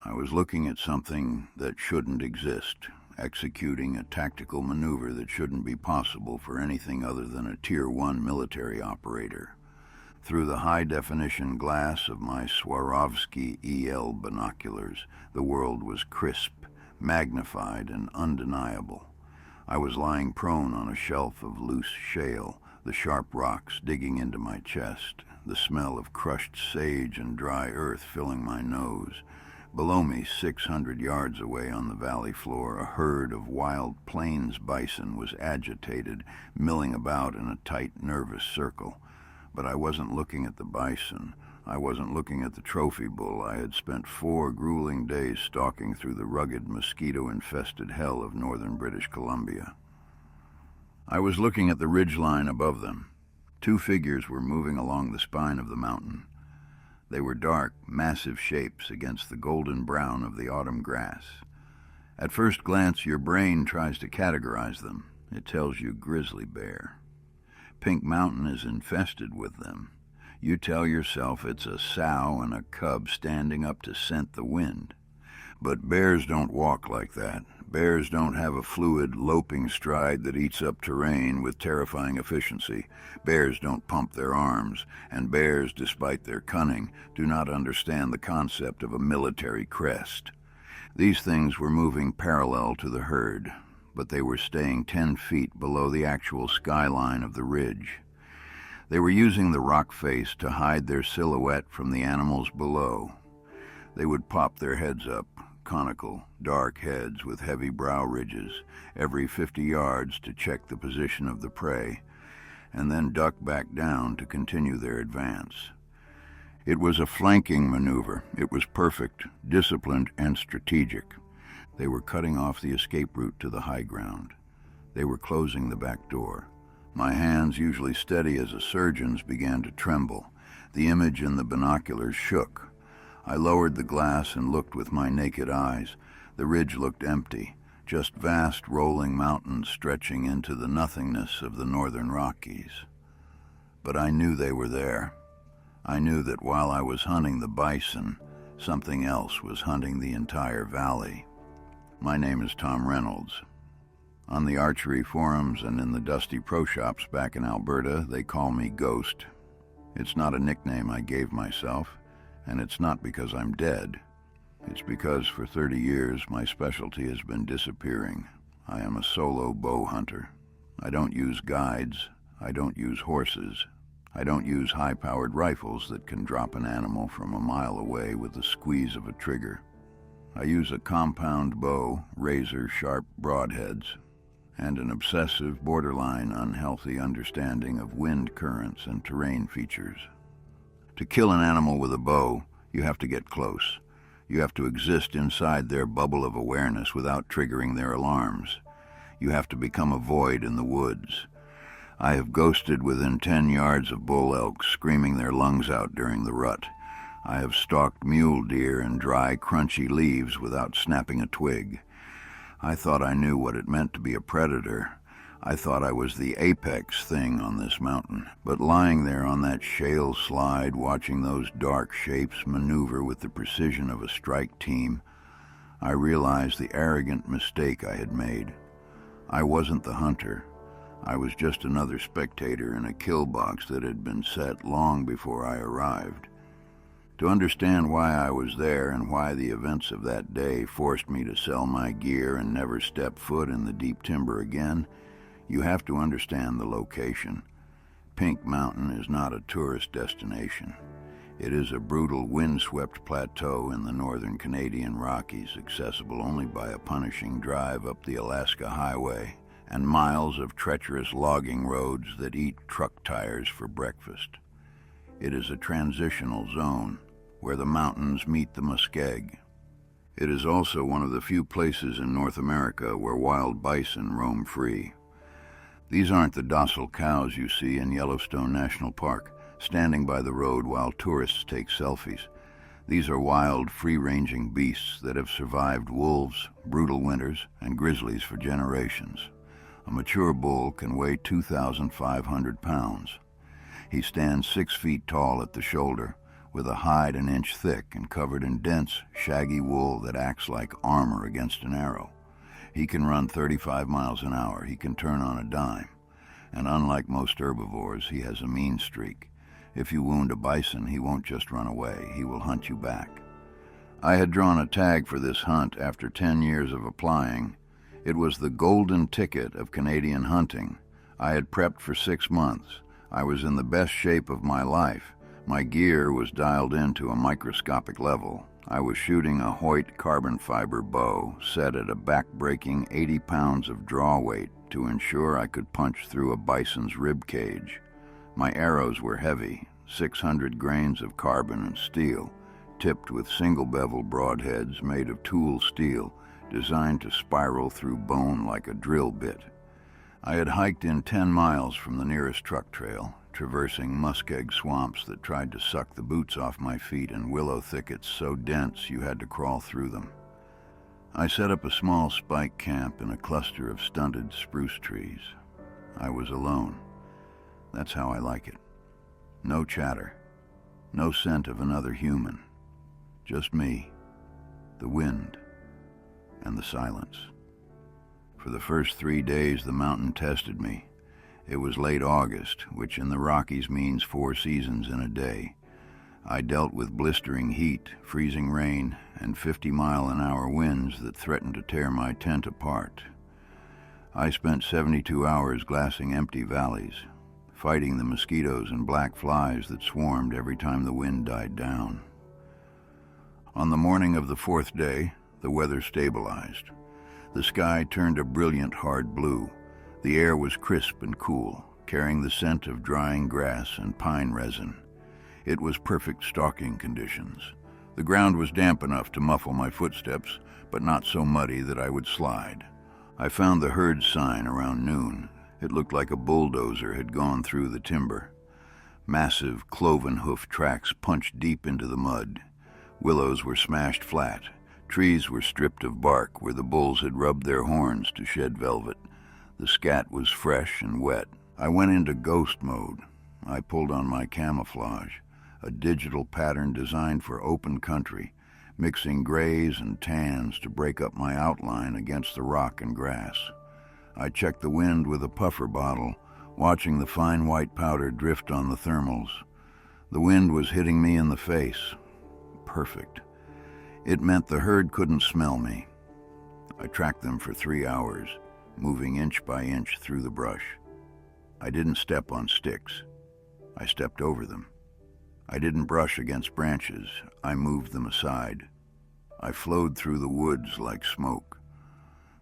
I was looking at something that shouldn't exist, executing a tactical maneuver that shouldn't be possible for anything other than a Tier 1 military operator. Through the high-definition glass of my Swarovski EL binoculars, the world was crisp, magnified, and undeniable. I was lying prone on a shelf of loose shale, the sharp rocks digging into my chest, the smell of crushed sage and dry earth filling my nose. Below me, 600 yards away on the valley floor, a herd of wild plains bison was agitated, milling about in a tight, nervous circle. But I wasn't looking at the bison. I wasn't looking at the trophy bull I had spent 4 grueling days stalking through the rugged, mosquito-infested hell of northern British Columbia. I was looking at the ridgeline above them. 2 figures were moving along the spine of the mountain. They were dark, massive shapes against the golden brown of the autumn grass. At first glance, your brain tries to categorize them. It tells you grizzly bear. Pink Mountain is infested with them. You tell yourself it's a sow and a cub standing up to scent the wind. But bears don't walk like that. Bears don't have a fluid, loping stride that eats up terrain with terrifying efficiency. Bears don't pump their arms, and bears, despite their cunning, do not understand the concept of a military crest. These things were moving parallel to the herd, but they were staying 10 feet below the actual skyline of the ridge. They were using the rock face to hide their silhouette from the animals below. They would pop their heads up, conical, dark heads with heavy brow ridges, every 50 yards to check the position of the prey, and then duck back down to continue their advance. It was a flanking maneuver. It was perfect, disciplined, and strategic. They were cutting off the escape route to the high ground. They were closing the back door. My hands, usually steady as a surgeon's, began to tremble. The image in the binoculars shook. I lowered the glass and looked with my naked eyes. The ridge looked empty, just vast rolling mountains stretching into the nothingness of the northern Rockies. But I knew they were there. I knew that while I was hunting the bison, something else was hunting the entire valley. My name is Tom Reynolds. On the archery forums and in the dusty pro shops back in Alberta, they call me Ghost. It's not a nickname I gave myself, and it's not because I'm dead. It's because for 30 years my specialty has been disappearing. I am a solo bow hunter. I don't use guides. I don't use horses. I don't use high-powered rifles that can drop an animal from a mile away with the squeeze of a trigger. I use a compound bow, razor-sharp broadheads, and an obsessive, borderline unhealthy understanding of wind currents and terrain features. To kill an animal with a bow, you have to get close. You have to exist inside their bubble of awareness without triggering their alarms. You have to become a void in the woods. I have ghosted within 10 yards of bull elk screaming their lungs out during the rut. I have stalked mule deer in dry, crunchy leaves without snapping a twig. I thought I knew what it meant to be a predator. I thought I was the apex thing on this mountain. But lying there on that shale slide, watching those dark shapes maneuver with the precision of a strike team, I realized the arrogant mistake I had made. I wasn't the hunter. I was just another spectator in a kill box that had been set long before I arrived. To understand why I was there and why the events of that day forced me to sell my gear and never step foot in the deep timber again, you have to understand the location. Pink Mountain is not a tourist destination. It is a brutal, windswept plateau in the northern Canadian Rockies, accessible only by a punishing drive up the Alaska Highway and miles of treacherous logging roads that eat truck tires for breakfast. It is a transitional zone where the mountains meet the muskeg. It is also one of the few places in North America where wild bison roam free. These aren't the docile cows you see in Yellowstone National Park, standing by the road while tourists take selfies. These are wild, free-ranging beasts that have survived wolves, brutal winters, and grizzlies for generations. A mature bull can weigh 2,500 pounds. He stands 6 feet tall at the shoulder, with a hide an inch thick and covered in dense, shaggy wool that acts like armor against an arrow. He can run 35 miles an hour. He can turn on a dime. And unlike most herbivores, he has a mean streak. If you wound a bison, he won't just run away. He will hunt you back. I had drawn a tag for this hunt after 10 years of applying. It was the golden ticket of Canadian hunting. I had prepped for 6 months. I was in the best shape of my life. My gear was dialed in to a microscopic level. I was shooting a Hoyt carbon fiber bow set at a back-breaking 80 pounds of draw weight to ensure I could punch through a bison's rib cage. My arrows were heavy, 600 grains of carbon and steel, tipped with single-bevel broadheads made of tool steel, designed to spiral through bone like a drill bit. I had hiked in 10 miles from the nearest truck trail, traversing muskeg swamps that tried to suck the boots off my feet and willow thickets so dense you had to crawl through them. I set up a small spike camp in a cluster of stunted spruce trees. I was alone. That's how I like it. No chatter, no scent of another human. Just me, the wind, and the silence. For the first 3 days, the mountain tested me. It was late August, which in the Rockies means 4 seasons in a day. I dealt with blistering heat, freezing rain, and 50-mile-an-hour winds that threatened to tear my tent apart. I spent 72 hours glassing empty valleys, fighting the mosquitoes and black flies that swarmed every time the wind died down. On the morning of the 4th day, the weather stabilized. The sky turned a brilliant hard blue. The air was crisp and cool, carrying the scent of drying grass and pine resin. It was perfect stalking conditions. The ground was damp enough to muffle my footsteps, but not so muddy that I would slide. I found the herd sign around noon. It looked like a bulldozer had gone through the timber. Massive, cloven hoof tracks punched deep into the mud. Willows were smashed flat. Trees were stripped of bark where the bulls had rubbed their horns to shed velvet. The scat was fresh and wet. I went into ghost mode. I pulled on my camouflage, a digital pattern designed for open country, mixing grays and tans to break up my outline against the rock and grass. I checked the wind with a puffer bottle, watching the fine white powder drift on the thermals. The wind was hitting me in the face. Perfect. It meant the herd couldn't smell me. I tracked them for 3 hours, moving inch by inch through the brush. I didn't step on sticks. I stepped over them. I didn't brush against branches. I moved them aside. I flowed through the woods like smoke.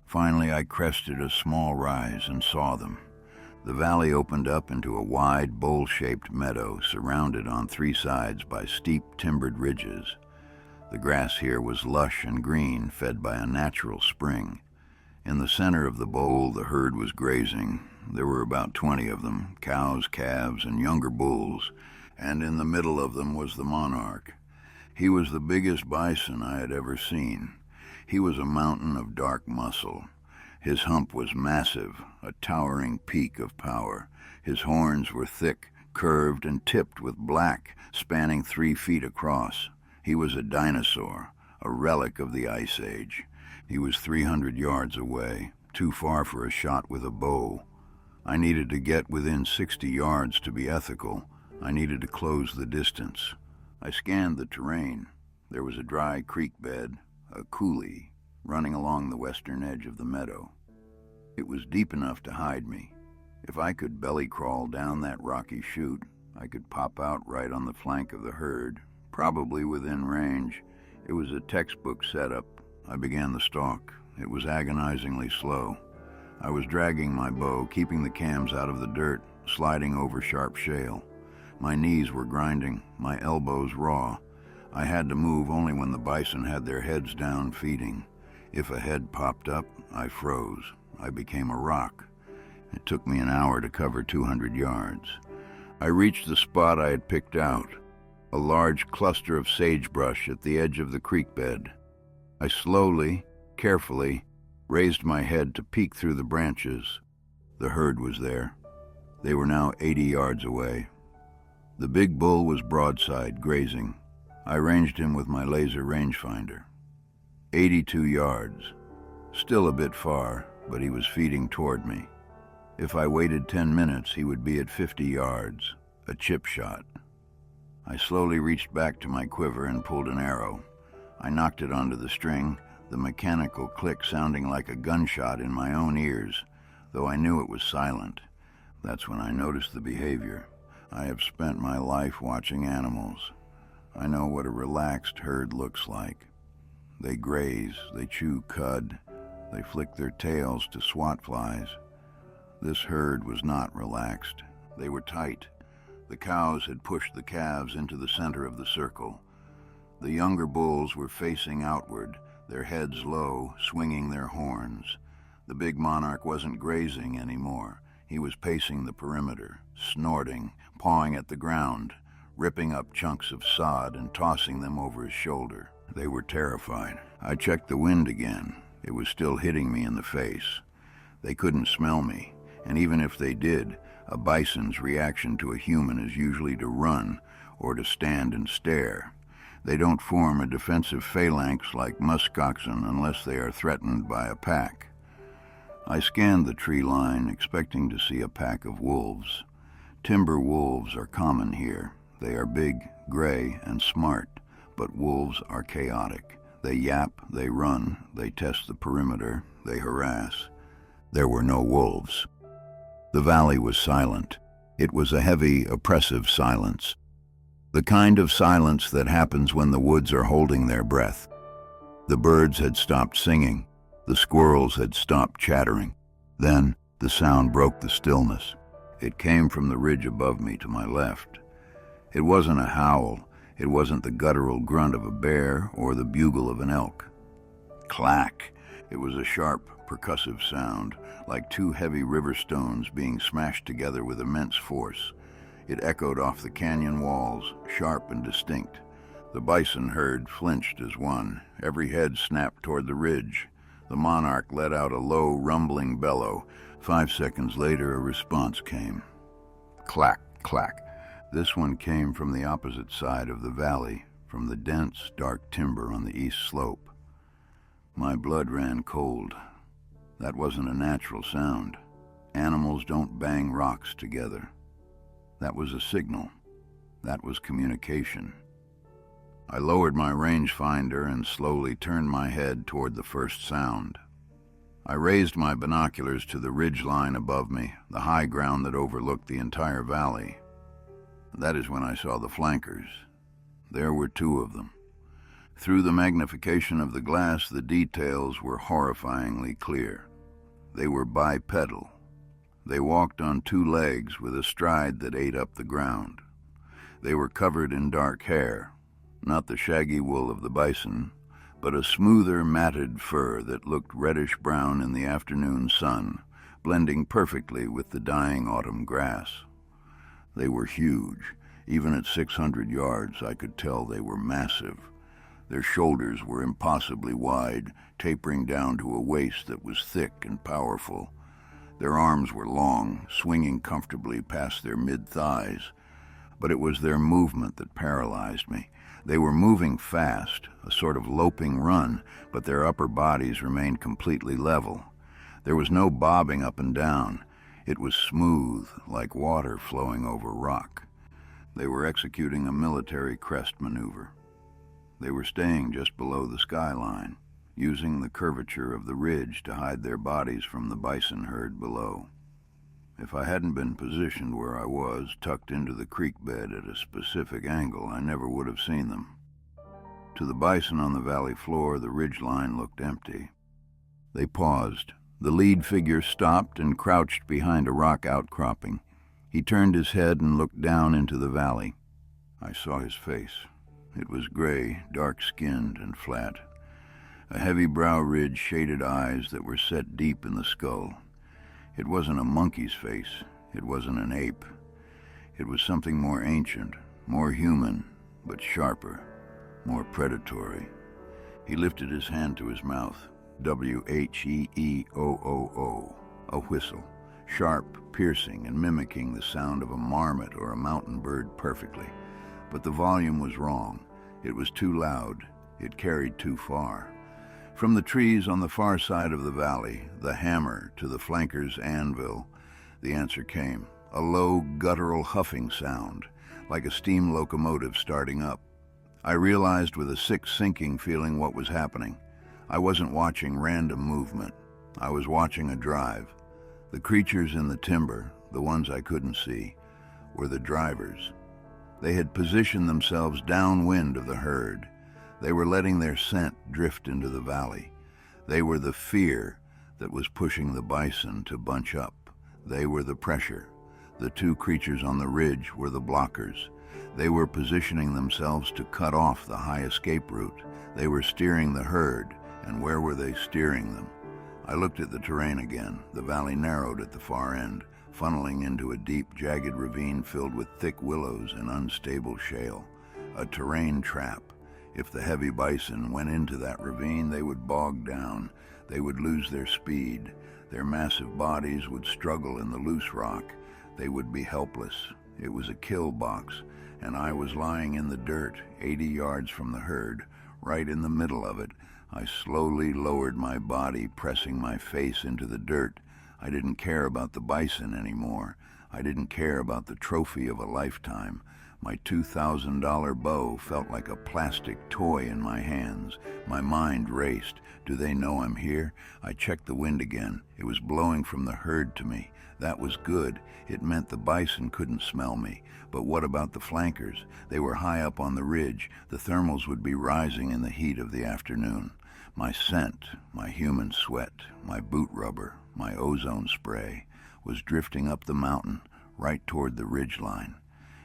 Finally, I crested a small rise and saw them. The valley opened up into a wide, bowl-shaped meadow surrounded on 3 sides by steep, timbered ridges. The grass here was lush and green, fed by a natural spring. In the center of the bowl, the herd was grazing. There were about 20 of them, cows, calves, and younger bulls, and in the middle of them was the monarch. He was the biggest bison I had ever seen. He was a mountain of dark muscle. His hump was massive, a towering peak of power. His horns were thick, curved, and tipped with black, spanning 3 feet across. He was a dinosaur, a relic of the Ice Age. He was 300 yards away, too far for a shot with a bow. I needed to get within 60 yards to be ethical. I needed to close the distance. I scanned the terrain. There was a dry creek bed, a coulee, running along the western edge of the meadow. It was deep enough to hide me. If I could belly crawl down that rocky chute, I could pop out right on the flank of the herd, probably within range. It was a textbook setup. I began the stalk. It was agonizingly slow. I was dragging my bow, keeping the cams out of the dirt, sliding over sharp shale. My knees were grinding, my elbows raw. I had to move only when the bison had their heads down feeding. If a head popped up, I froze. I became a rock. It took me an hour to cover 200 yards. I reached the spot I had picked out, a large cluster of sagebrush at the edge of the creek bed. I slowly, carefully, raised my head to peek through the branches. The herd was there. They were now 80 yards away. The big bull was broadside, grazing. I ranged him with my laser rangefinder. 82 yards. Still a bit far, but he was feeding toward me. If I waited 10 minutes, he would be at 50 yards, a chip shot. I slowly reached back to my quiver and pulled an arrow. I knocked it onto the string, the mechanical click sounding like a gunshot in my own ears, though I knew it was silent. That's when I noticed the behavior. I have spent my life watching animals. I know what a relaxed herd looks like. They graze, they chew cud, they flick their tails to swat flies. This herd was not relaxed. They were tight. The cows had pushed the calves into the center of the circle. The younger bulls were facing outward, their heads low, swinging their horns. The big monarch wasn't grazing anymore. He was pacing the perimeter, snorting, pawing at the ground, ripping up chunks of sod and tossing them over his shoulder. They were terrified. I checked the wind again. It was still hitting me in the face. They couldn't smell me, and even if they did, a bison's reaction to a human is usually to run or to stand and stare. They don't form a defensive phalanx like muskoxen unless they are threatened by a pack. I scanned the tree line, expecting to see a pack of wolves. Timber wolves are common here. They are big, gray, and smart, but wolves are chaotic. They yap, they run, they test the perimeter, they harass. There were no wolves. The valley was silent. It was a heavy, oppressive silence. The kind of silence that happens when the woods are holding their breath. The birds had stopped singing. The squirrels had stopped chattering. Then the sound broke the stillness. It came from the ridge above me to my left. It wasn't a howl. It wasn't the guttural grunt of a bear or the bugle of an elk. Clack! It was a sharp, percussive sound, like two heavy river stones being smashed together with immense force. It echoed off the canyon walls, sharp and distinct. The bison herd flinched as one. Every head snapped toward the ridge. The monarch let out a low, rumbling bellow. 5 seconds later, a response came. Clack, clack. This one came from the opposite side of the valley, from the dense, dark timber on the east slope. My blood ran cold. That wasn't a natural sound. Animals don't bang rocks together. That was a signal. That was communication. I lowered my rangefinder and slowly turned my head toward the first sound. I raised my binoculars to the ridge line above me, the high ground that overlooked the entire valley. That is when I saw the flankers. There were 2 of them. Through the magnification of the glass, the details were horrifyingly clear. They were bipedal. They walked on 2 legs with a stride that ate up the ground. They were covered in dark hair, not the shaggy wool of the bison, but a smoother, matted fur that looked reddish-brown in the afternoon sun, blending perfectly with the dying autumn grass. They were huge. Even at 600 yards, I could tell they were massive. Their shoulders were impossibly wide, tapering down to a waist that was thick and powerful. Their arms were long, swinging comfortably past their mid-thighs. But it was their movement that paralyzed me. They were moving fast, a sort of loping run, but their upper bodies remained completely level. There was no bobbing up and down. It was smooth, like water flowing over rock. They were executing a military crest maneuver. They were staying just below the skyline, using the curvature of the ridge to hide their bodies from the bison herd below. If I hadn't been positioned where I was, tucked into the creek bed at a specific angle, I never would have seen them. To the bison on the valley floor, the ridgeline looked empty. They paused. The lead figure stopped and crouched behind a rock outcropping. He turned his head and looked down into the valley. I saw his face. It was gray, dark-skinned, and flat. A heavy brow ridge shaded eyes that were set deep in the skull. It wasn't a monkey's face. It wasn't an ape. It was something more ancient, more human, but sharper, more predatory. He lifted his hand to his mouth. W-H-E-E-O-O-O, a whistle, sharp, piercing, and mimicking the sound of a marmot or a mountain bird perfectly. But the volume was wrong. It was too loud. It carried too far. From the trees on the far side of the valley, the hammer to the flanker's anvil, the answer came, a low, guttural huffing sound, like a steam locomotive starting up. I realized with a sick sinking feeling what was happening. I wasn't watching random movement. I was watching a drive. The creatures in the timber, the ones I couldn't see, were the drivers. They had positioned themselves downwind of the herd. They were letting their scent drift into the valley. They were the fear that was pushing the bison to bunch up. They were the pressure. The two creatures on the ridge were the blockers. They were positioning themselves to cut off the high escape route. They were steering the herd, and where were they steering them? I looked at the terrain again. The valley narrowed at the far end, funneling into a deep, jagged ravine filled with thick willows and unstable shale. A terrain trap. If the heavy bison went into that ravine, they would bog down. They would lose their speed. Their massive bodies would struggle in the loose rock. They would be helpless. It was a kill box, and I was lying in the dirt, 80 yards from the herd, right in the middle of it. I slowly lowered my body, pressing my face into the dirt. I didn't care about the bison anymore. I didn't care about the trophy of a lifetime. My $2,000 bow felt like a plastic toy in my hands. My mind raced. Do they know I'm here? I checked the wind again. It was blowing from the herd to me. That was good. It meant the bison couldn't smell me. But what about the flankers? They were high up on the ridge. The thermals would be rising in the heat of the afternoon. My scent, my human sweat, my boot rubber, my ozone spray, was drifting up the mountain, right toward the ridge line.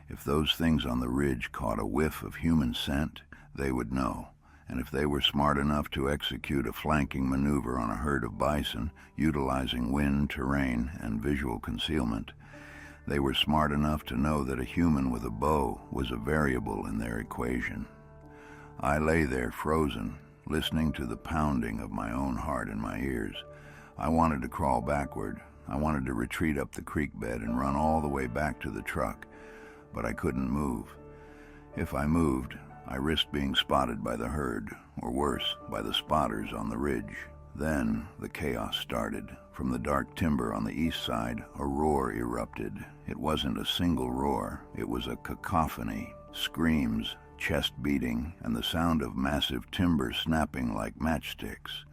If those things on the ridge caught a whiff of human scent, they would know. And if they were smart enough to execute a flanking maneuver on a herd of bison, utilizing wind, terrain, and visual concealment, they were smart enough to know that a human with a bow was a variable in their equation. I lay there frozen, listening to the pounding of my own heart in my ears. I wanted to crawl backward. I wanted to retreat up the creek bed and run all the way back to the truck, but I couldn't move. If I moved, I risked being spotted by the herd, or worse, by the spotters on the ridge. Then the chaos started. From the dark timber on the east side, a roar erupted. It wasn't a single roar. It was a cacophony. Screams, chest beating, and the sound of massive timber snapping like matchsticks.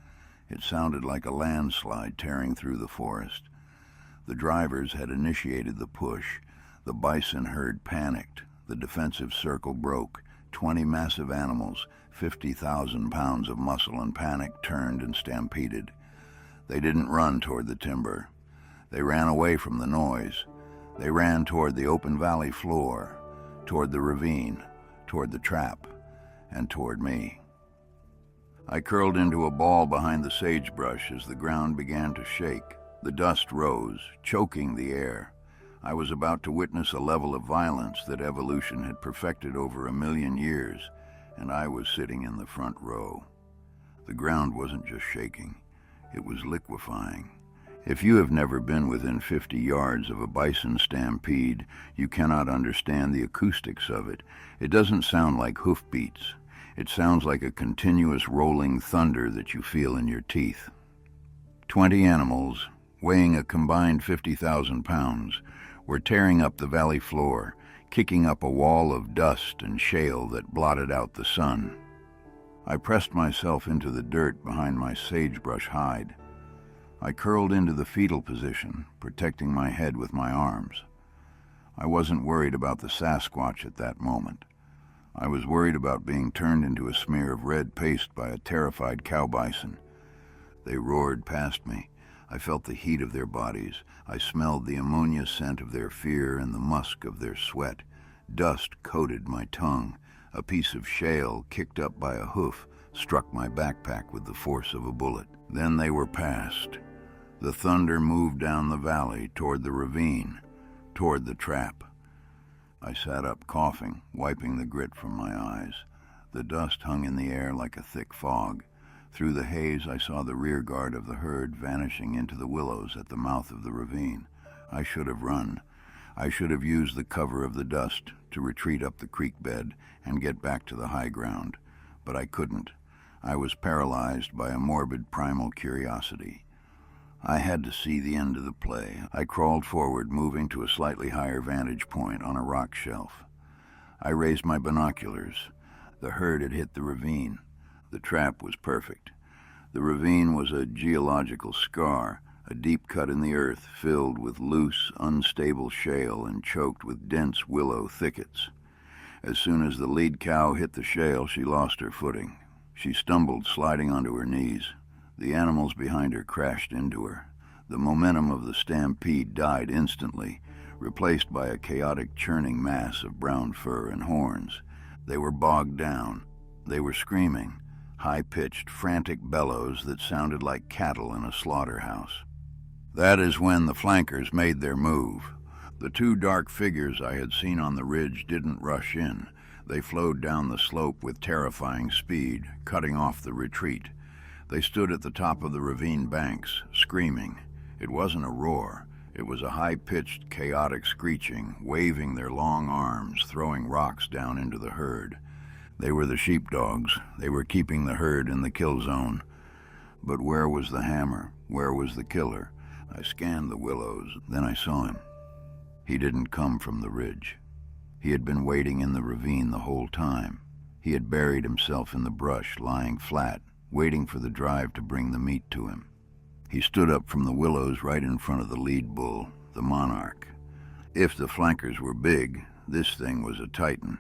It sounded like a landslide tearing through the forest. The drivers had initiated the push. The bison herd panicked. The defensive circle broke. 20 massive animals, 50,000 pounds of muscle and panic, turned and stampeded. They didn't run toward the timber. They ran away from the noise. They ran toward the open valley floor, toward the ravine, toward the trap, and toward me. I curled into a ball behind the sagebrush as the ground began to shake. The dust rose, choking the air. I was about to witness a level of violence that evolution had perfected over 1,000,000 years, and I was sitting in the front row. The ground wasn't just shaking, it was liquefying. If you have never been within 50 yards of a bison stampede, you cannot understand the acoustics of it. It doesn't sound like hoofbeats. It sounds like a continuous rolling thunder that you feel in your teeth. 20 animals, weighing a combined 50,000 pounds, were tearing up the valley floor, kicking up a wall of dust and shale that blotted out the sun. I pressed myself into the dirt behind my sagebrush hide. I curled into the fetal position, protecting my head with my arms. I wasn't worried about the Sasquatch at that moment. I was worried about being turned into a smear of red paste by a terrified cow bison. They roared past me. I felt the heat of their bodies. I smelled the ammonia scent of their fear and the musk of their sweat. Dust coated my tongue. A piece of shale, kicked up by a hoof, struck my backpack with the force of a bullet. Then they were past. The thunder moved down the valley, toward the ravine, toward the trap. I sat up coughing, wiping the grit from my eyes. The dust hung in the air like a thick fog. Through the haze I saw the rear guard of the herd vanishing into the willows at the mouth of the ravine. I should have run. I should have used the cover of the dust to retreat up the creek bed and get back to the high ground, but I couldn't. I was paralyzed by a morbid primal curiosity. I had to see the end of the play. I crawled forward, moving to a slightly higher vantage point on a rock shelf. I raised my binoculars. The herd had hit the ravine. The trap was perfect. The ravine was a geological scar, a deep cut in the earth filled with loose, unstable shale and choked with dense willow thickets. As soon as the lead cow hit the shale, she lost her footing. She stumbled, sliding onto her knees. The animals behind her crashed into her. The momentum of the stampede died instantly, replaced by a chaotic churning mass of brown fur and horns. They were bogged down. They were screaming, high-pitched, frantic bellows that sounded like cattle in a slaughterhouse. That is when the flankers made their move. The two dark figures I had seen on the ridge didn't rush in. They flowed down the slope with terrifying speed, cutting off the retreat. They stood at the top of the ravine banks, screaming. It wasn't a roar. It was a high-pitched, chaotic screeching, waving their long arms, throwing rocks down into the herd. They were the sheepdogs. They were keeping the herd in the kill zone. But where was the hammer? Where was the killer? I scanned the willows, then I saw him. He didn't come from the ridge. He had been waiting in the ravine the whole time. He had buried himself in the brush, lying flat, waiting for the drive to bring the meat to him. He stood up from the willows right in front of the lead bull, the monarch. If the flankers were big, this thing was a titan.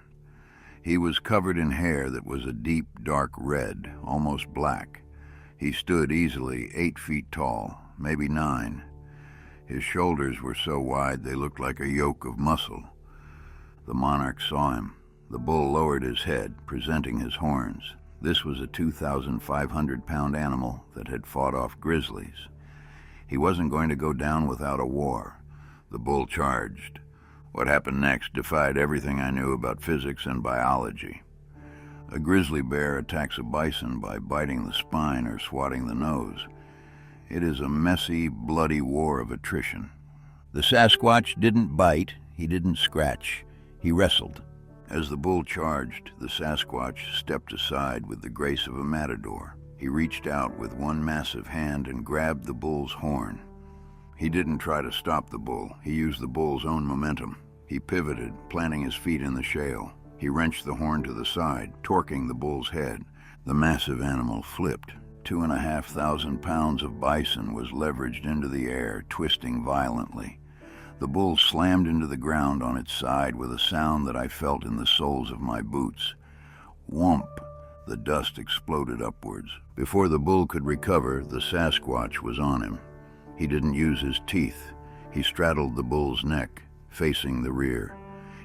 He was covered in hair that was a deep, dark red, almost black. He stood easily 8 feet tall, maybe 9. His shoulders were so wide they looked like a yoke of muscle. The monarch saw him. The bull lowered his head, presenting his horns. This was a 2,500-pound animal that had fought off grizzlies. He wasn't going to go down without a war. The bull charged. What happened next defied everything I knew about physics and biology. A grizzly bear attacks a bison by biting the spine or swatting the nose. It is a messy, bloody war of attrition. The Sasquatch didn't bite, he didn't scratch, he wrestled. As the bull charged, the Sasquatch stepped aside with the grace of a matador. He reached out with one massive hand and grabbed the bull's horn. He didn't try to stop the bull. He used the bull's own momentum. He pivoted, planting his feet in the shale. He wrenched the horn to the side, torquing the bull's head. The massive animal flipped. 2,500 pounds of bison was leveraged into the air, twisting violently. The bull slammed into the ground on its side with a sound that I felt in the soles of my boots. Whomp! The dust exploded upwards. Before the bull could recover, the Sasquatch was on him. He didn't use his teeth. He straddled the bull's neck, facing the rear.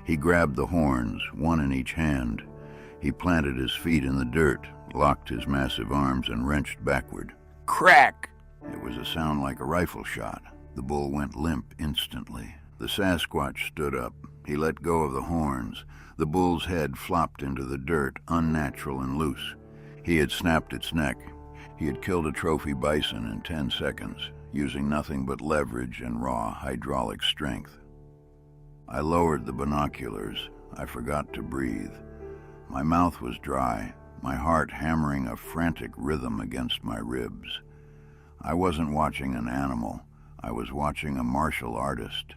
He grabbed the horns, one in each hand. He planted his feet in the dirt, locked his massive arms, and wrenched backward. Crack! It was a sound like a rifle shot. The bull went limp instantly. The Sasquatch stood up. He let go of the horns. The bull's head flopped into the dirt, unnatural and loose. He had snapped its neck. He had killed a trophy bison in 10 seconds, using nothing but leverage and raw hydraulic strength. I lowered the binoculars. I forgot to breathe. My mouth was dry, my heart hammering a frantic rhythm against my ribs. I wasn't watching an animal. I was watching a martial artist.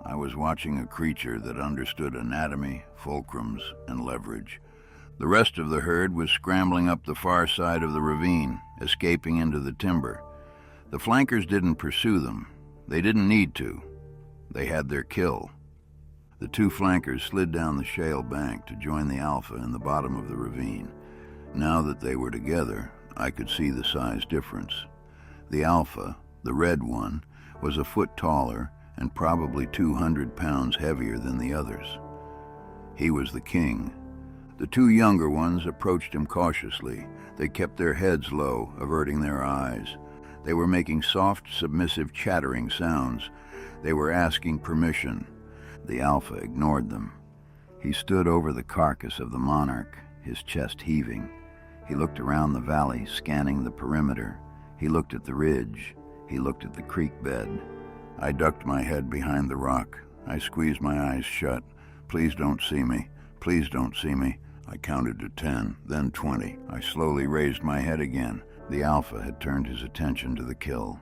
I was watching a creature that understood anatomy, fulcrums, and leverage. The rest of the herd was scrambling up the far side of the ravine, escaping into the timber. The flankers didn't pursue them. They didn't need to. They had their kill. The two flankers slid down the shale bank to join the alpha in the bottom of the ravine. Now that they were together, I could see the size difference. The alpha, the red one, was a foot taller and probably 200 pounds heavier than the others. He was the king. The two younger ones approached him cautiously. They kept their heads low, averting their eyes. They were making soft, submissive, chattering sounds. They were asking permission. The alpha ignored them. He stood over the carcass of the monarch, his chest heaving. He looked around the valley, scanning the perimeter. He looked at the ridge. He looked at the creek bed. I ducked my head behind the rock. I squeezed my eyes shut. Please don't see me. Please don't see me. I counted to 10, then 20. I slowly raised my head again. The alpha had turned his attention to the kill.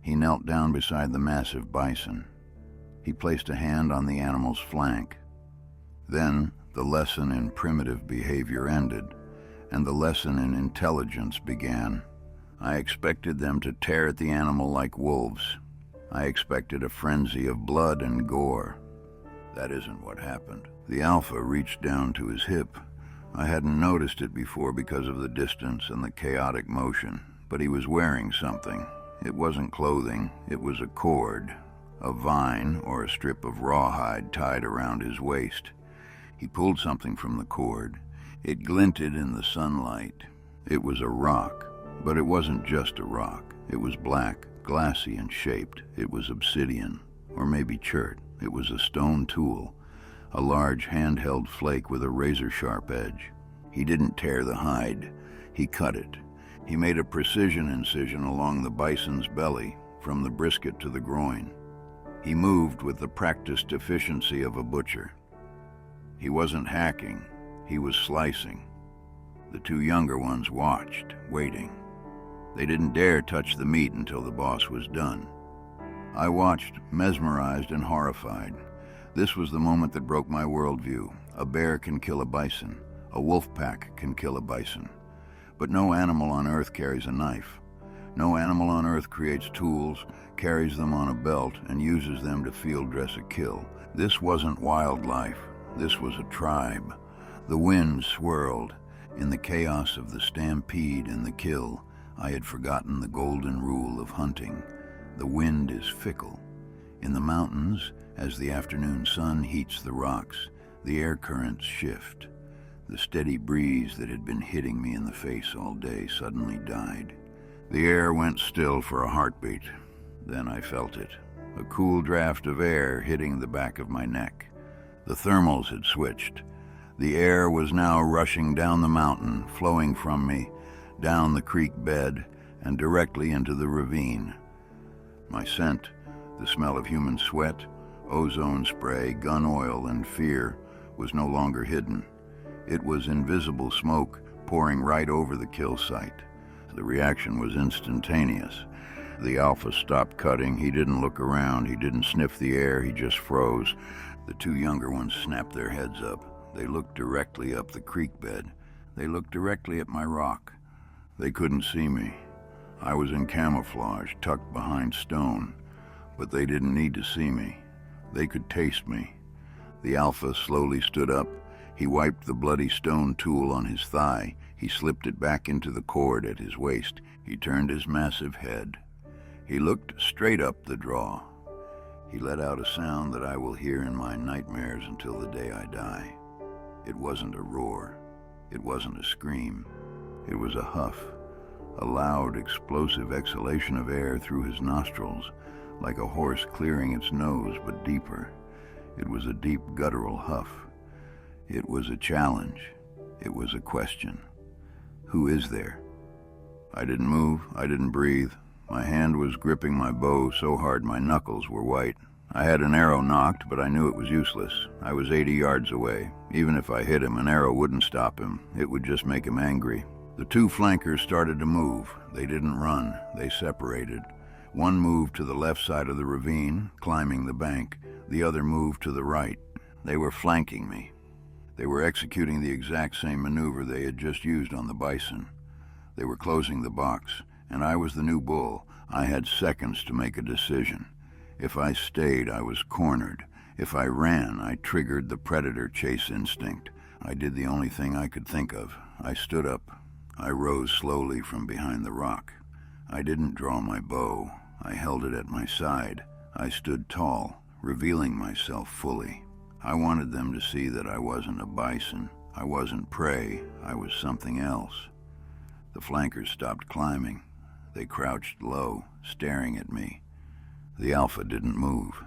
He knelt down beside the massive bison. He placed a hand on the animal's flank. Then the lesson in primitive behavior ended, and the lesson in intelligence began. I expected them to tear at the animal like wolves. I expected a frenzy of blood and gore. That isn't what happened. The alpha reached down to his hip. I hadn't noticed it before because of the distance and the chaotic motion, but he was wearing something. It wasn't clothing, it was a cord, a vine or a strip of rawhide tied around his waist. He pulled something from the cord. It glinted in the sunlight. It was a rock, but it wasn't just a rock. It was black, glassy and shaped. It was obsidian, or maybe chert. It was a stone tool, a large handheld flake with a razor-sharp edge. He didn't tear the hide. He cut it. He made a precision incision along the bison's belly, from the brisket to the groin. He moved with the practiced efficiency of a butcher. He wasn't hacking. He was slicing. The two younger ones watched, waiting. They didn't dare touch the meat until the boss was done. I watched, mesmerized and horrified. This was the moment that broke my worldview. A bear can kill a bison. A wolf pack can kill a bison. But no animal on Earth carries a knife. No animal on Earth creates tools, carries them on a belt, and uses them to field dress a kill. This wasn't wildlife. This was a tribe. The wind swirled. In the chaos of the stampede and the kill, I had forgotten the golden rule of hunting. The wind is fickle. In the mountains, as the afternoon sun heats the rocks, the air currents shift. The steady breeze that had been hitting me in the face all day suddenly died. The air went still for a heartbeat. Then I felt it, a cool draft of air hitting the back of my neck. The thermals had switched. The air was now rushing down the mountain, flowing from me, down the creek bed, and directly into the ravine. My scent, the smell of human sweat, ozone spray, gun oil, and fear, was no longer hidden. It was invisible smoke pouring right over the kill site. The reaction was instantaneous. The alpha stopped cutting. He didn't look around. He didn't sniff the air. He just froze. The two younger ones snapped their heads up. They looked directly up the creek bed. They looked directly at my rock. They couldn't see me. I was in camouflage, tucked behind stone. But they didn't need to see me. They could taste me. The alpha slowly stood up. He wiped the bloody stone tool on his thigh. He slipped it back into the cord at his waist. He turned his massive head. He looked straight up the draw. He let out a sound that I will hear in my nightmares until the day I die. It wasn't a roar. It wasn't a scream. It was a huff, a loud, explosive exhalation of air through his nostrils, like a horse clearing its nose, but deeper. It was a deep, guttural huff. It was a challenge. It was a question. Who is there? I didn't move. I didn't breathe. My hand was gripping my bow so hard my knuckles were white. I had an arrow nocked, but I knew it was useless. I was 80 yards away. Even if I hit him, an arrow wouldn't stop him. It would just make him angry. The two flankers started to move. They didn't run. They separated. One moved to the left side of the ravine, climbing the bank. The other moved to the right. They were flanking me. They were executing the exact same maneuver they had just used on the bison. They were closing the box, and I was the new bull. I had seconds to make a decision. If I stayed, I was cornered. If I ran, I triggered the predator chase instinct. I did the only thing I could think of. I stood up. I rose slowly from behind the rock. I didn't draw my bow. I held it at my side. I stood tall, revealing myself fully. I wanted them to see that I wasn't a bison. I wasn't prey. I was something else. The flankers stopped climbing. They crouched low, staring at me. The alpha didn't move.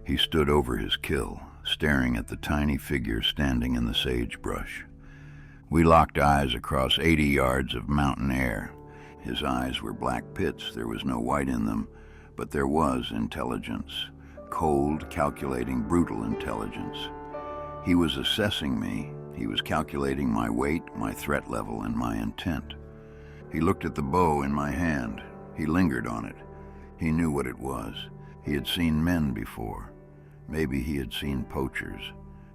He stood over his kill, staring at the tiny figure standing in the sagebrush. We locked eyes across 80 yards of mountain air. His eyes were black pits. There was no white in them, but there was intelligence. cold, calculating, brutal intelligence. He was assessing me. He was calculating my weight, my threat level, and my intent. He looked at the bow in my hand. He lingered on it. He knew what it was. He had seen men before. Maybe he had seen poachers.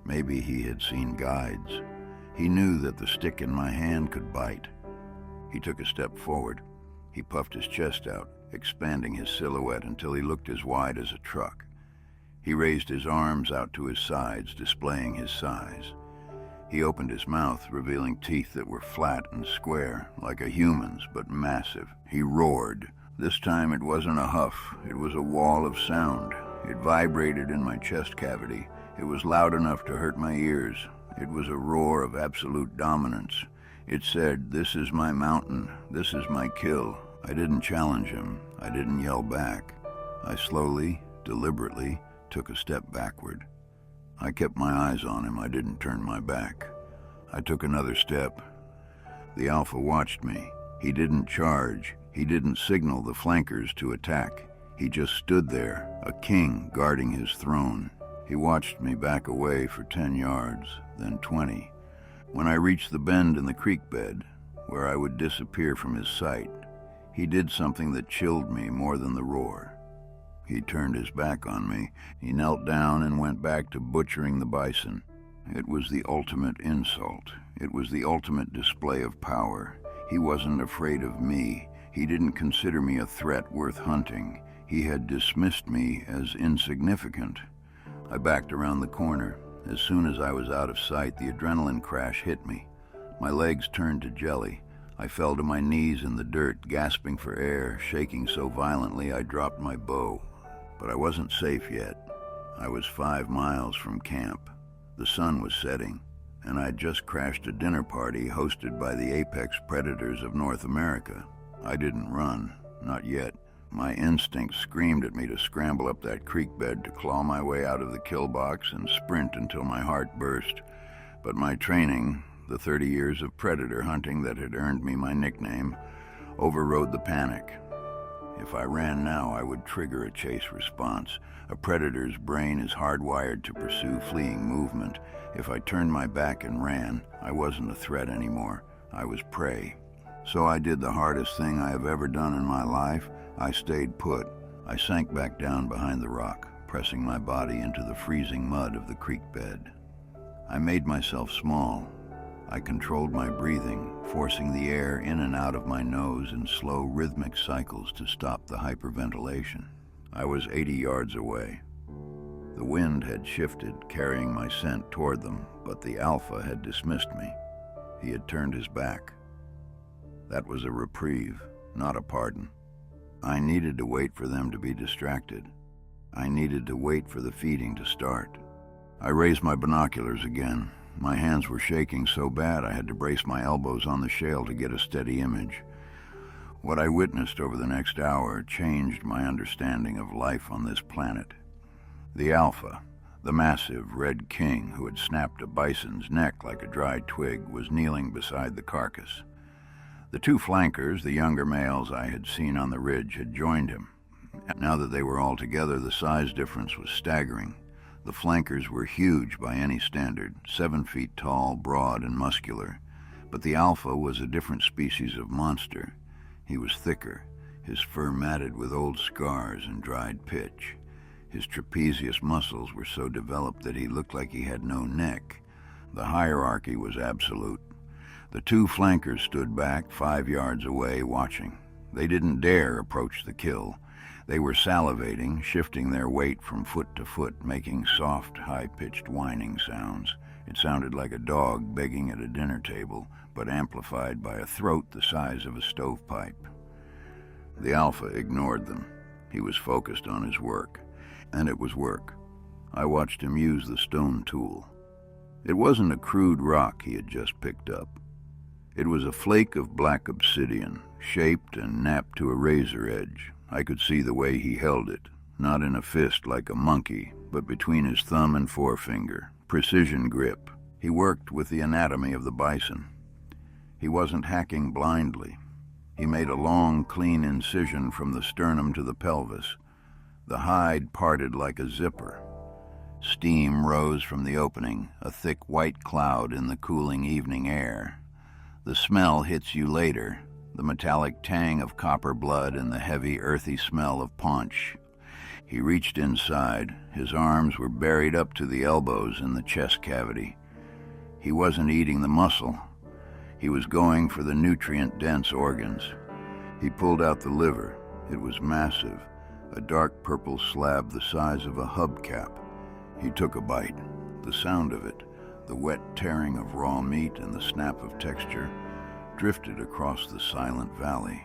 Maybe he had seen guides. He knew that the stick in my hand could bite. He took a step forward. He puffed his chest out, expanding his silhouette until he looked as wide as a truck. He raised his arms out to his sides, displaying his size. He opened his mouth, revealing teeth that were flat and square, like a human's, but massive. He roared. This time it wasn't a huff. It was a wall of sound. It vibrated in my chest cavity. It was loud enough to hurt my ears. It was a roar of absolute dominance. It said, "This is my mountain. This is my kill." I didn't challenge him. I didn't yell back. I slowly, deliberately, took a step backward. I kept my eyes on him. I didn't turn my back. I took another step. The alpha watched me. He didn't charge. He didn't signal the flankers to attack. He just stood there, a king guarding his throne. He watched me back away for 10 yards, then 20. When I reached the bend in the creek bed, where I would disappear from his sight, he did something that chilled me more than the roar. He turned his back on me. He knelt down and went back to butchering the bison. It was the ultimate insult. It was the ultimate display of power. He wasn't afraid of me. He didn't consider me a threat worth hunting. He had dismissed me as insignificant. I backed around the corner. As soon as I was out of sight, the adrenaline crash hit me. My legs turned to jelly. I fell to my knees in the dirt, gasping for air, shaking so violently I dropped my bow. But I wasn't safe yet. I was 5 miles from camp. The sun was setting, and I'd just crashed a dinner party hosted by the apex predators of North America. I didn't run, not yet. My instinct screamed at me to scramble up that creek bed, to claw my way out of the kill box and sprint until my heart burst. But my training, the 30 years of predator hunting that had earned me my nickname, overrode the panic. If I ran now, I would trigger a chase response. A predator's brain is hardwired to pursue fleeing movement. If I turned my back and ran, I wasn't a threat anymore. I was prey. So I did the hardest thing I have ever done in my life. I stayed put. I sank back down behind the rock, pressing my body into the freezing mud of the creek bed. I made myself small. I controlled my breathing, forcing the air in and out of my nose in slow, rhythmic cycles to stop the hyperventilation. I was 80 yards away. The wind had shifted, carrying my scent toward them, but the alpha had dismissed me. He had turned his back. That was a reprieve, not a pardon. I needed to wait for them to be distracted. I needed to wait for the feeding to start. I raised my binoculars again. My hands were shaking so bad I had to brace my elbows on the shale to get a steady image. What I witnessed over the next hour changed my understanding of life on this planet. The alpha, the massive red king who had snapped a bison's neck like a dried twig, was kneeling beside the carcass. The 2 flankers, the younger males I had seen on the ridge, had joined him. Now that they were all together, the size difference was staggering. The flankers were huge by any standard, 7 feet tall, broad, and muscular. But the alpha was a different species of monster. He was thicker, his fur matted with old scars and dried pitch. His trapezius muscles were so developed that he looked like he had no neck. The hierarchy was absolute. The 2 flankers stood back 5 yards away, watching. They didn't dare approach the kill. They were salivating, shifting their weight from foot to foot, making soft, high-pitched whining sounds. It sounded like a dog begging at a dinner table, but amplified by a throat the size of a stovepipe. The alpha ignored them. He was focused on his work, and it was work. I watched him use the stone tool. It wasn't a crude rock he had just picked up. It was a flake of black obsidian, shaped and napped to a razor edge. I could see the way he held it, not in a fist like a monkey, but between his thumb and forefinger. Precision grip. He worked with the anatomy of the bison. He wasn't hacking blindly. He made a long, clean incision from the sternum to the pelvis. The hide parted like a zipper. Steam rose from the opening, a thick white cloud in the cooling evening air. The smell hits you later, the metallic tang of copper blood and the heavy, earthy smell of paunch. He reached inside. His arms were buried up to the elbows in the chest cavity. He wasn't eating the muscle. He was going for the nutrient-dense organs. He pulled out the liver. It was massive, a dark purple slab the size of a hubcap. He took a bite. The sound of it, the wet tearing of raw meat and the snap of texture, drifted across the silent valley.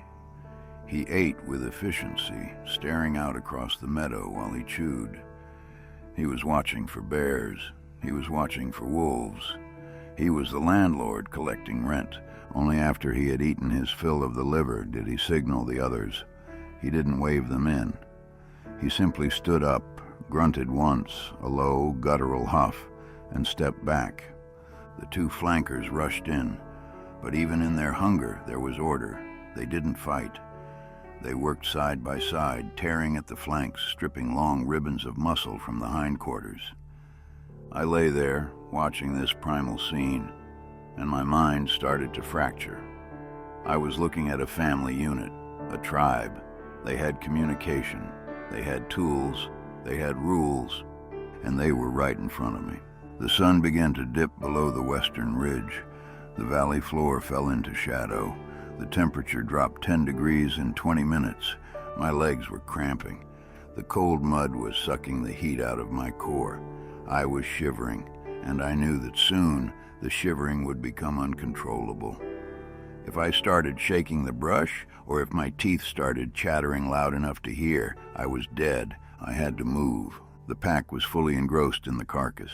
He ate with efficiency, staring out across the meadow while he chewed. He was watching for bears. He was watching for wolves. He was the landlord collecting rent. Only after he had eaten his fill of the liver did he signal the others. He didn't wave them in. He simply stood up, grunted once, a low, guttural huff, and stepped back. The two flankers rushed in, but even in their hunger there was order. They didn't fight. They worked side by side, tearing at the flanks, stripping long ribbons of muscle from the hindquarters. I lay there, watching this primal scene, and my mind started to fracture. I was looking at a family unit, a tribe. They had communication, they had tools, they had rules, and they were right in front of me. The sun began to dip below the western ridge. The valley floor fell into shadow. The temperature dropped 10 degrees in 20 minutes. My legs were cramping. The cold mud was sucking the heat out of my core. I was shivering, and I knew that soon the shivering would become uncontrollable. If I started shaking the brush, or if my teeth started chattering loud enough to hear, I was dead. I had to move. The pack was fully engrossed in the carcass.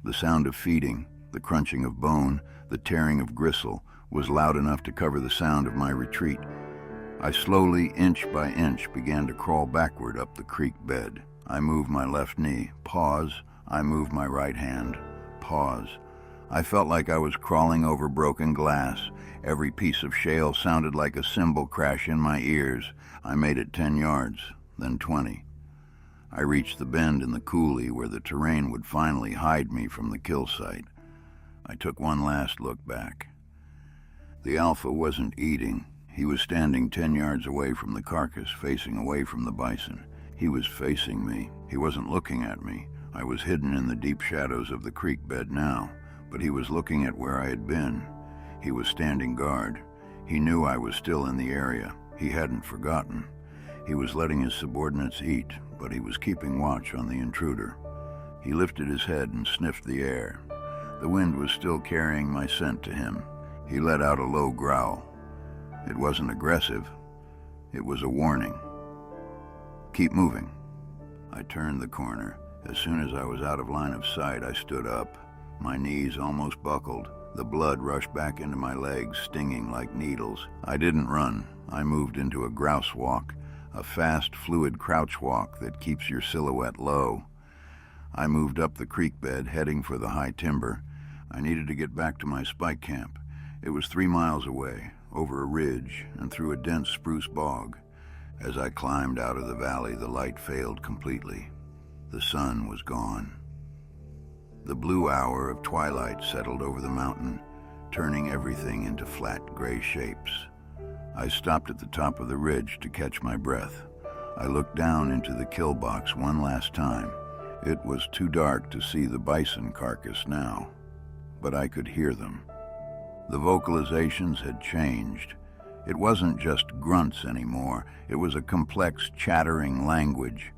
The sound of feeding, the crunching of bone, the tearing of gristle, was loud enough to cover the sound of my retreat. I slowly, inch by inch, began to crawl backward up the creek bed. I moved my left knee. Pause. I moved my right hand. Pause. I felt like I was crawling over broken glass. Every piece of shale sounded like a cymbal crash in my ears. I made it 10 yards, then 20. I reached the bend in the coulee where the terrain would finally hide me from the kill site. I took one last look back. The alpha wasn't eating. He was standing 10 yards away from the carcass, facing away from the bison. He was facing me. He wasn't looking at me. I was hidden in the deep shadows of the creek bed now, but he was looking at where I had been. He was standing guard. He knew I was still in the area. He hadn't forgotten. He was letting his subordinates eat, but he was keeping watch on the intruder. He lifted his head and sniffed the air. The wind was still carrying my scent to him. He let out a low growl. It wasn't aggressive. It was a warning. Keep moving. I turned the corner. As soon as I was out of line of sight, I stood up. My knees almost buckled. The blood rushed back into my legs, stinging like needles. I didn't run. I moved into a grouse walk, a fast, fluid crouch walk that keeps your silhouette low. I moved up the creek bed, heading for the high timber. I needed to get back to my spike camp. It was 3 miles away, over a ridge, and through a dense spruce bog. As I climbed out of the valley, the light failed completely. The sun was gone. The blue hour of twilight settled over the mountain, turning everything into flat gray shapes. I stopped at the top of the ridge to catch my breath. I looked down into the kill box one last time. It was too dark to see the bison carcass now, but I could hear them. The vocalizations had changed. It wasn't just grunts anymore. It was a complex, chattering language.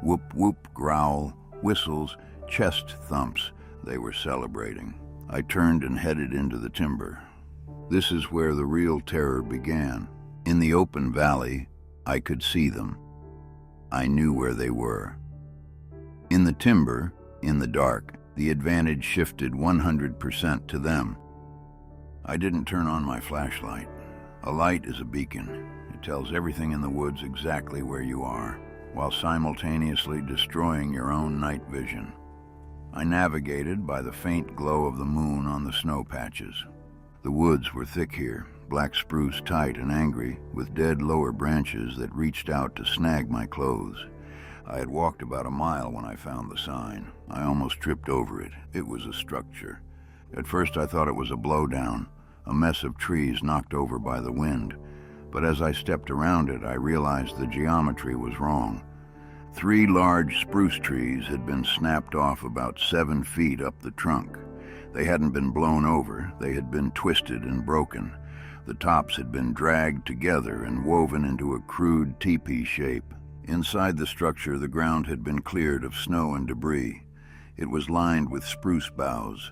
Whoop-whoop growl, whistles, chest thumps. They were celebrating. I turned and headed into the timber. This is where the real terror began. In the open valley, I could see them. I knew where they were. In the timber, in the dark, the advantage shifted 100% to them. I didn't turn on my flashlight. A light is a beacon. It tells everything in the woods exactly where you are, while simultaneously destroying your own night vision. I navigated by the faint glow of the moon on the snow patches. The woods were thick here, black spruce tight and angry, with dead lower branches that reached out to snag my clothes. I had walked about a mile when I found the sign. I almost tripped over it. It was a structure. At first I thought it was a blowdown, a mess of trees knocked over by the wind. But as I stepped around it, I realized the geometry was wrong. 3 large spruce trees had been snapped off about 7 feet up the trunk. They hadn't been blown over, they had been twisted and broken. The tops had been dragged together and woven into a crude teepee shape. Inside the structure, the ground had been cleared of snow and debris. It was lined with spruce boughs,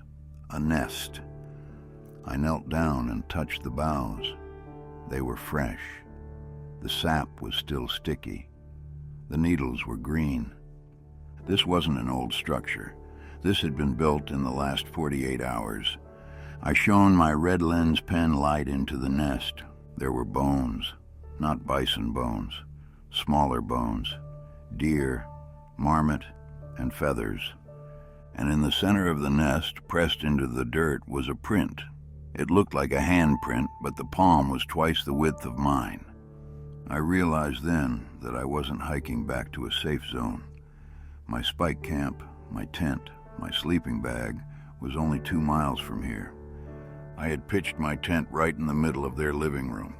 a nest. I knelt down and touched the boughs. They were fresh. The sap was still sticky. The needles were green. This wasn't an old structure. This had been built in the last 48 hours. I shone my red lens pen light into the nest. There were bones, not bison bones, smaller bones, deer, marmot, and feathers. And in the center of the nest, pressed into the dirt, was a print. It looked like a handprint, but the palm was twice the width of mine. I realized then that I wasn't hiking back to a safe zone. My spike camp, my tent, my sleeping bag was only 2 miles from here. I had pitched my tent right in the middle of their living room.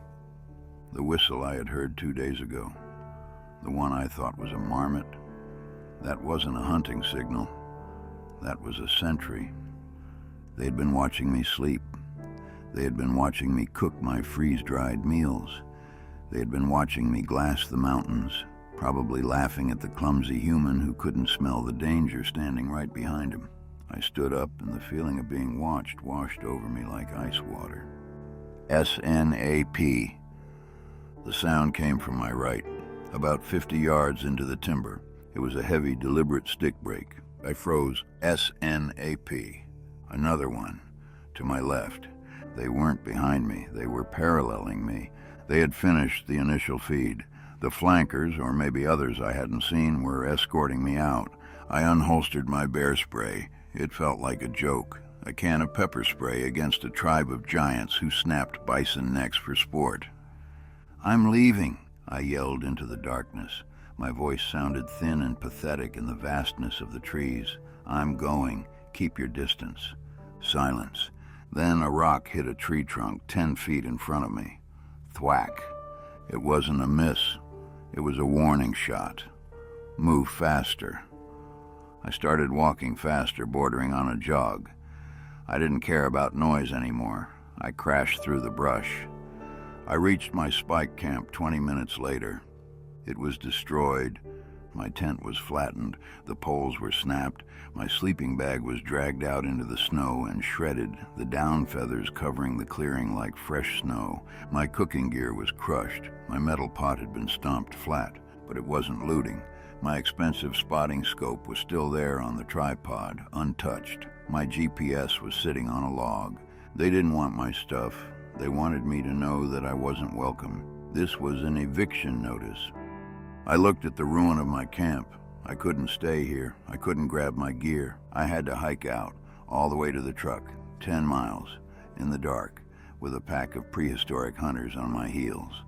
The whistle I had heard 2 days ago, the one I thought was a marmot, that wasn't a hunting signal. That was a sentry. They had been watching me sleep. They had been watching me cook my freeze-dried meals. They had been watching me glass the mountains, probably laughing at the clumsy human who couldn't smell the danger standing right behind him. I stood up, and the feeling of being watched washed over me like ice water. S-N-A-P. The sound came from my right, about 50 yards into the timber. It was a heavy, deliberate stick break. I froze. S-N-A-P. Another one. To my left. They weren't behind me. They were paralleling me. They had finished the initial feed. The flankers, or maybe others I hadn't seen, were escorting me out. I unholstered my bear spray. It felt like a joke. A can of pepper spray against a tribe of giants who snapped bison necks for sport. "I'm leaving," I yelled into the darkness. My voice sounded thin and pathetic in the vastness of the trees. "I'm going. Keep your distance." Silence. Then a rock hit a tree trunk 10 feet in front of me. Thwack. It wasn't a miss. It was a warning shot. Move faster. I started walking faster, bordering on a jog. I didn't care about noise anymore. I crashed through the brush. I reached my spike camp 20 minutes later. It was destroyed. My tent was flattened. The poles were snapped. My sleeping bag was dragged out into the snow and shredded, the down feathers covering the clearing like fresh snow. My cooking gear was crushed. My metal pot had been stomped flat, but it wasn't looting. My expensive spotting scope was still there on the tripod, untouched. My GPS was sitting on a log. They didn't want my stuff. They wanted me to know that I wasn't welcome. This was an eviction notice. I looked at the ruin of my camp. I couldn't stay here. I couldn't grab my gear. I had to hike out, all the way to the truck, 10 miles, in the dark, with a pack of prehistoric hunters on my heels.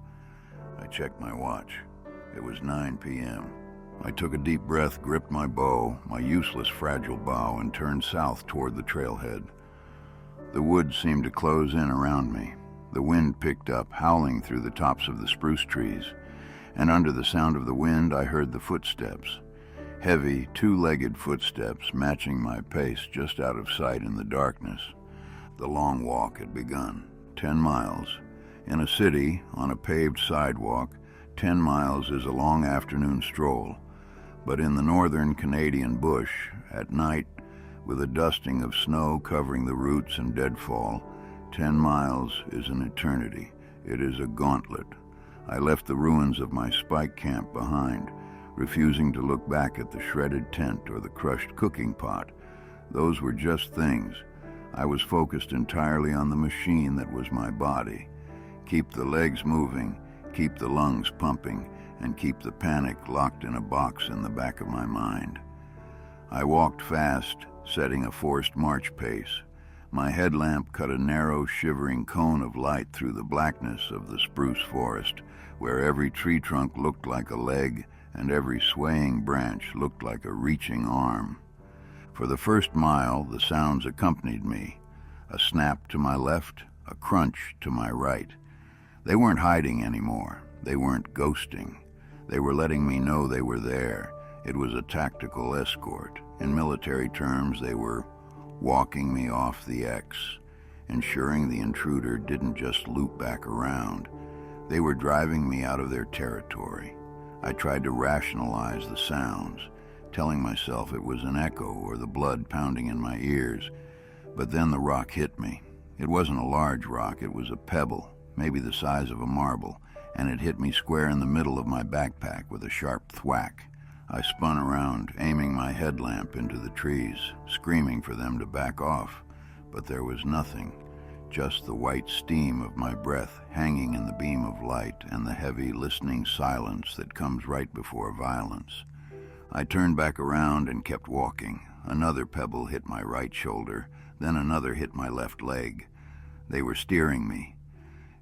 I checked my watch. It was 9 p.m. I took a deep breath, gripped my bow, my useless fragile bow, and turned south toward the trailhead. The woods seemed to close in around me. The wind picked up, howling through the tops of the spruce trees, and under the sound of the wind I heard the footsteps. Heavy, two-legged footsteps matching my pace just out of sight in the darkness. The long walk had begun. 10 miles. In a city, on a paved sidewalk, 10 miles is a long afternoon stroll. But in the northern Canadian bush, at night, with a dusting of snow covering the roots and deadfall, 10 miles is an eternity. It is a gauntlet. I left the ruins of my spike camp behind, refusing to look back at the shredded tent or the crushed cooking pot. Those were just things. I was focused entirely on the machine that was my body. Keep the legs moving, keep the lungs pumping, and keep the panic locked in a box in the back of my mind. I walked fast, setting a forced march pace. My headlamp cut a narrow, shivering cone of light through the blackness of the spruce forest, where every tree trunk looked like a leg and every swaying branch looked like a reaching arm. For the first mile, the sounds accompanied me. A snap to my left, a crunch to my right. They weren't hiding anymore. They weren't ghosting. They were letting me know they were there. It was a tactical escort. In military terms, they were walking me off the X, ensuring the intruder didn't just loop back around. They were driving me out of their territory. I tried to rationalize the sounds, telling myself it was an echo or the blood pounding in my ears. But then the rock hit me. It wasn't a large rock, it was a pebble, maybe the size of a marble, and it hit me square in the middle of my backpack with a sharp thwack. I spun around, aiming my headlamp into the trees, screaming for them to back off, but there was nothing, just the white steam of my breath hanging in the beam of light and the heavy, listening silence that comes right before violence. I turned back around and kept walking. Another pebble hit my right shoulder, then another hit my left leg. They were steering me.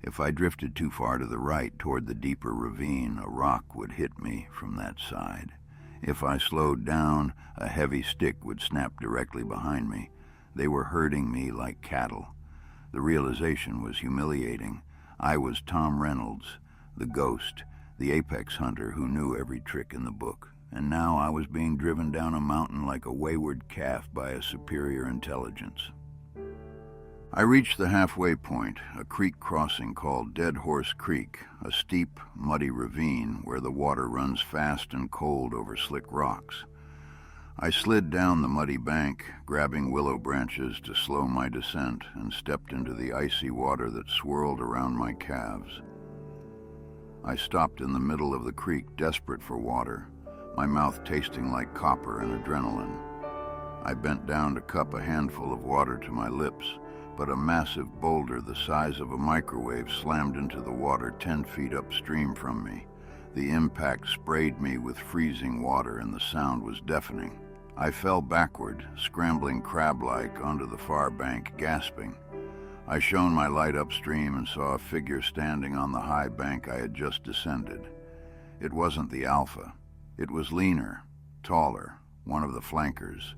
If I drifted too far to the right toward the deeper ravine, a rock would hit me from that side. If I slowed down, a heavy stick would snap directly behind me. They were herding me like cattle. The realization was humiliating. I was Tom Reynolds, the ghost, the apex hunter who knew every trick in the book. And now I was being driven down a mountain like a wayward calf by a superior intelligence. I reached the halfway point, a creek crossing called Dead Horse Creek, a steep, muddy ravine where the water runs fast and cold over slick rocks. I slid down the muddy bank, grabbing willow branches to slow my descent, and stepped into the icy water that swirled around my calves. I stopped in the middle of the creek, desperate for water, my mouth tasting like copper and adrenaline. I bent down to cup a handful of water to my lips, but a massive boulder the size of a microwave slammed into the water 10 feet upstream from me. The impact sprayed me with freezing water, and the sound was deafening. I fell backward, scrambling crab-like onto the far bank, gasping. I shone my light upstream and saw a figure standing on the high bank I had just descended. It wasn't the Alpha. It was leaner, taller, one of the flankers.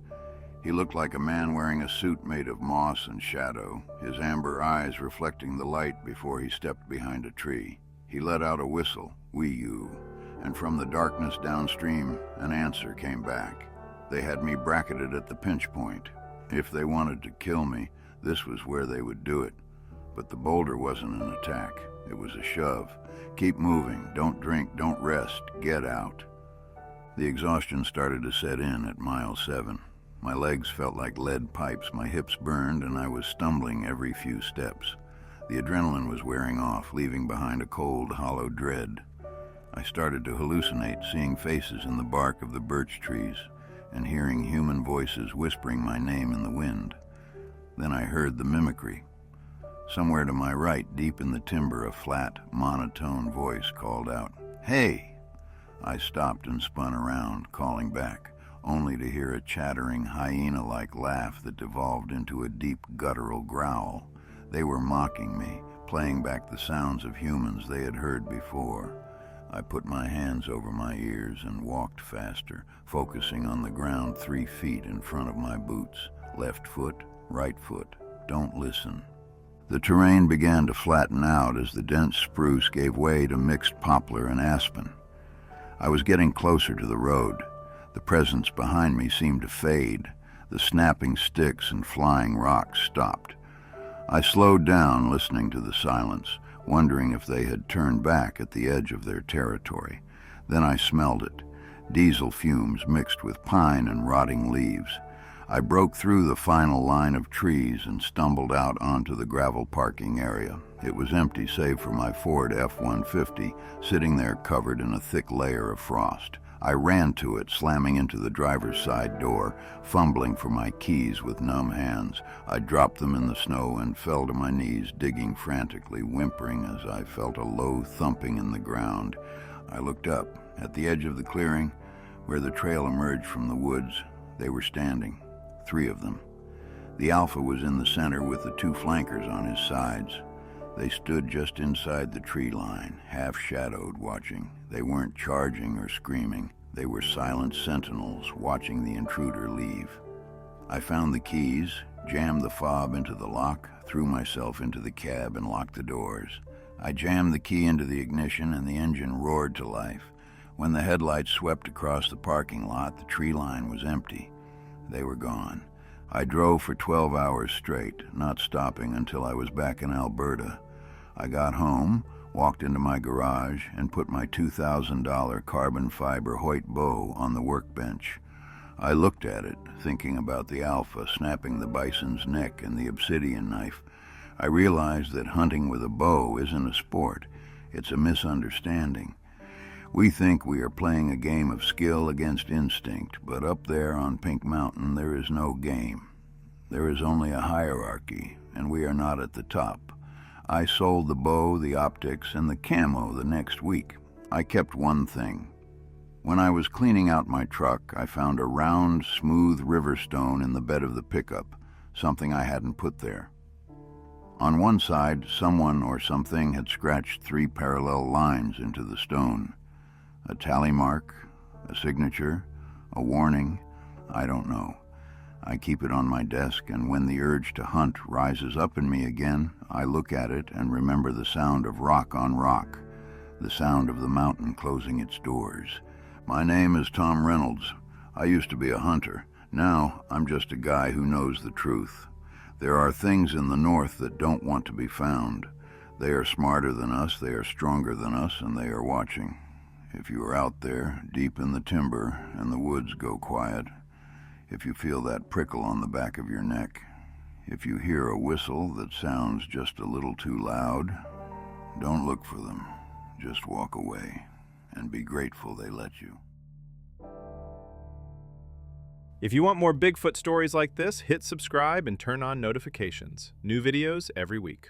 He looked like a man wearing a suit made of moss and shadow, his amber eyes reflecting the light before he stepped behind a tree. He let out a whistle, wee-oo, and from the darkness downstream, an answer came back. They had me bracketed at the pinch point. If they wanted to kill me, this was where they would do it. But the boulder wasn't an attack. It was a shove. Keep moving. Don't drink. Don't rest. Get out. The exhaustion started to set in at mile 7. My legs felt like lead pipes, my hips burned, and I was stumbling every few steps. The adrenaline was wearing off, leaving behind a cold, hollow dread. I started to hallucinate, seeing faces in the bark of the birch trees and hearing human voices whispering my name in the wind. Then I heard the mimicry. Somewhere to my right, deep in the timber, a flat, monotone voice called out, "Hey!" I stopped and spun around, calling back, only to hear a chattering, hyena-like laugh that devolved into a deep, guttural growl. They were mocking me, playing back the sounds of humans they had heard before. I put my hands over my ears and walked faster, focusing on the ground 3 feet in front of my boots. Left foot, right foot. Don't listen. The terrain began to flatten out as the dense spruce gave way to mixed poplar and aspen. I was getting closer to the road. The presence behind me seemed to fade. The snapping sticks and flying rocks stopped. I slowed down, listening to the silence, wondering if they had turned back at the edge of their territory. Then I smelled it, diesel fumes mixed with pine and rotting leaves. I broke through the final line of trees and stumbled out onto the gravel parking area. It was empty save for my Ford F-150, sitting there covered in a thick layer of frost. I ran to it, slamming into the driver's side door, fumbling for my keys with numb hands. I dropped them in the snow and fell to my knees, digging frantically, whimpering as I felt a low thumping in the ground. I looked up. At the edge of the clearing, where the trail emerged from the woods, they were standing, 3 of them. The Alpha was in the center with the 2 flankers on his sides. They stood just inside the tree line, half-shadowed, watching. They weren't charging or screaming. They were silent sentinels, watching the intruder leave. I found the keys, jammed the fob into the lock, threw myself into the cab and locked the doors. I jammed the key into the ignition and the engine roared to life. When the headlights swept across the parking lot, the tree line was empty. They were gone. I drove for 12 hours straight, not stopping until I was back in Alberta. I got home, walked into my garage, and put my $2,000 carbon fiber Hoyt bow on the workbench. I looked at it, thinking about the alpha snapping the bison's neck and the obsidian knife. I realized that hunting with a bow isn't a sport. It's a misunderstanding. We think we are playing a game of skill against instinct, but up there on Pink Mountain there is no game. There is only a hierarchy, and we are not at the top. I sold the bow, the optics, and the camo the next week. I kept one thing. When I was cleaning out my truck, I found a round, smooth river stone in the bed of the pickup, something I hadn't put there. On one side, someone or something had scratched 3 parallel lines into the stone. A tally mark, a signature, a warning, I don't know. I keep it on my desk, and when the urge to hunt rises up in me again, I look at it and remember the sound of rock on rock, the sound of the mountain closing its doors. My name is Tom Reynolds. I used to be a hunter. Now I'm just a guy who knows the truth. There are things in the north that don't want to be found. They are smarter than us, they are stronger than us, and they are watching. If you are out there, deep in the timber, and the woods go quiet, if you feel that prickle on the back of your neck, if you hear a whistle that sounds just a little too loud, don't look for them. Just walk away and be grateful they let you. If you want more Bigfoot stories like this, hit subscribe and turn on notifications. New videos every week.